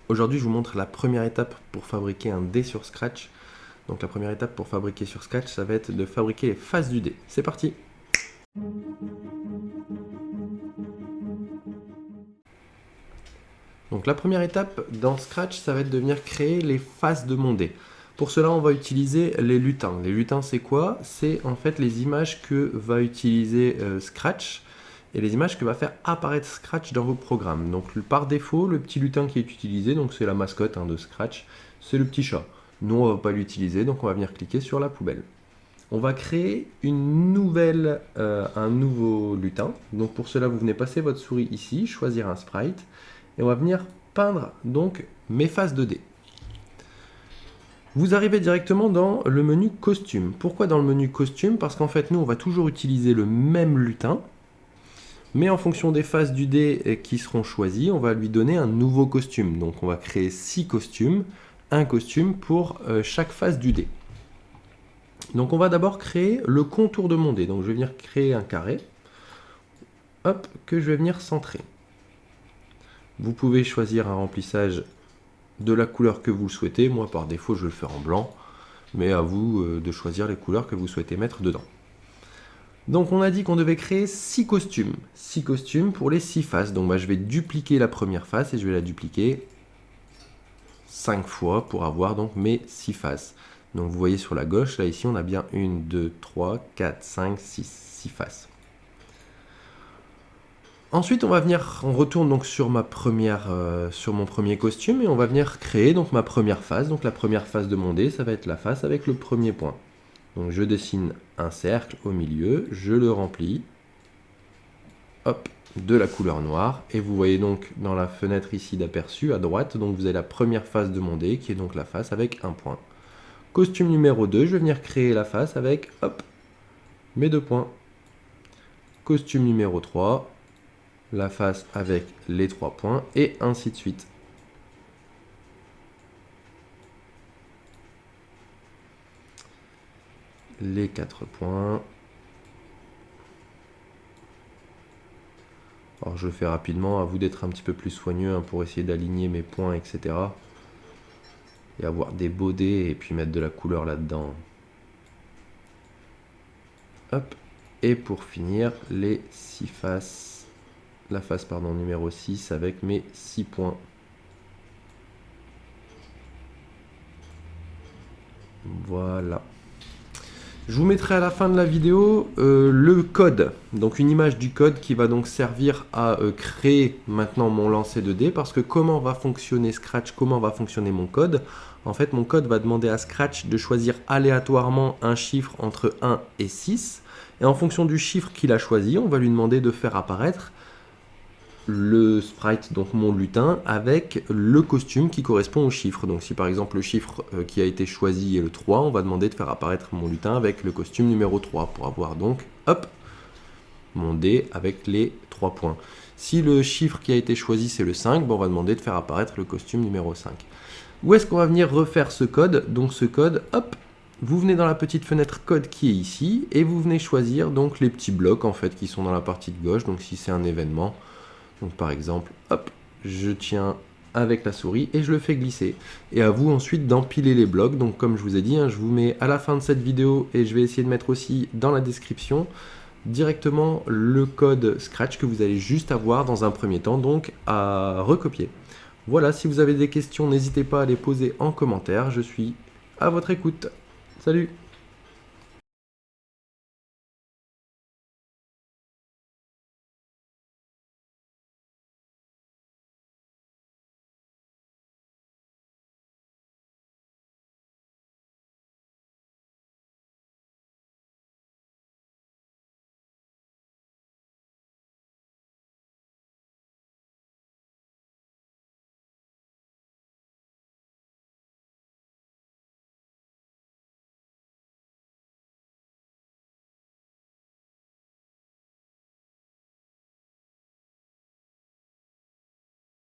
Aujourd'hui, je vous montre la première étape pour fabriquer un dé sur Scratch. Donc la première étape pour fabriquer sur Scratch, ça va être de fabriquer les faces du dé. C'est parti! Donc la première étape dans Scratch, ça va être de venir créer les faces de mon dé. Pour cela, on va utiliser les lutins. Les lutins, c'est quoi? C'est en fait les images que va utiliser Scratch et les images que va faire apparaître Scratch dans vos programmes. Donc par défaut, le petit lutin qui est utilisé, donc c'est la mascotte de Scratch, c'est le petit chat. Nous, on ne va pas l'utiliser, donc on va venir cliquer sur la poubelle. On va créer un nouveau lutin. Donc pour cela, vous venez passer votre souris ici, choisir un sprite, et on va venir peindre donc mes faces de dés. Vous arrivez directement dans le menu costume. Pourquoi dans le menu costume? Parce qu'en fait, nous, on va toujours utiliser le même lutin, mais en fonction des faces du dé qui seront choisies, on va lui donner un nouveau costume. Donc on va créer 6 costumes, un costume pour chaque face du dé. Donc on va d'abord créer le contour de mon dé. Donc je vais venir créer un carré, hop, que je vais venir centrer. Vous pouvez choisir un remplissage de la couleur que vous souhaitez. Moi par défaut je vais le faire en blanc, mais à vous de choisir les couleurs que vous souhaitez mettre dedans. Donc on a dit qu'on devait créer 6 costumes. 6 costumes pour les 6 faces. Donc je vais dupliquer la première face et je vais la dupliquer 5 fois pour avoir donc mes 6 faces. Donc vous voyez sur la gauche, là ici on a bien 1, 2, 3, 4, 5, 6 faces. Ensuite on retourne donc sur mon premier costume et on va venir créer donc ma première face. Donc la première face de mon dé, ça va être la face avec le premier point. Donc je dessine un cercle au milieu, je le remplis, hop, de la couleur noire. Et vous voyez donc dans la fenêtre ici d'aperçu à droite, donc vous avez la première face de mon dé qui est donc la face avec un point. Costume numéro 2, je vais venir créer la face avec, hop, mes 2 points. Costume numéro 3, la face avec les 3 points, et ainsi de suite. Les 4 points. Alors je le fais rapidement, à vous d'être un petit peu plus soigneux pour essayer d'aligner mes points, etc. Et avoir des beaux dés et puis mettre de la couleur là-dedans. Hop. Et pour finir, les 6 faces. La face numéro 6 avec mes 6 points. Voilà. Je vous mettrai à la fin de la vidéo le code, donc une image du code qui va donc servir à créer maintenant mon lancer de dés, parce que comment va fonctionner Scratch, comment va fonctionner mon code? En fait, mon code va demander à Scratch de choisir aléatoirement un chiffre entre 1 et 6, et en fonction du chiffre qu'il a choisi, on va lui demander de faire apparaître le sprite, donc mon lutin, avec le costume qui correspond au chiffre. Donc si par exemple le chiffre qui a été choisi est le 3, on va demander de faire apparaître mon lutin avec le costume numéro 3 pour avoir donc, hop, mon dé avec les 3 points. Si le chiffre qui a été choisi c'est le 5, on va demander de faire apparaître le costume numéro 5. Où est-ce qu'on va venir refaire ce code? Donc ce code, hop, vous venez dans la petite fenêtre code qui est ici et vous venez choisir donc les petits blocs en fait qui sont dans la partie de gauche. Donc si c'est un événement, donc par exemple, hop, je tiens avec la souris et je le fais glisser. Et à vous ensuite d'empiler les blocs. Donc comme je vous ai dit, je vous mets à la fin de cette vidéo et je vais essayer de mettre aussi dans la description directement le code Scratch que vous allez juste avoir dans un premier temps, donc à recopier. Voilà, si vous avez des questions, n'hésitez pas à les poser en commentaire. Je suis à votre écoute. Salut!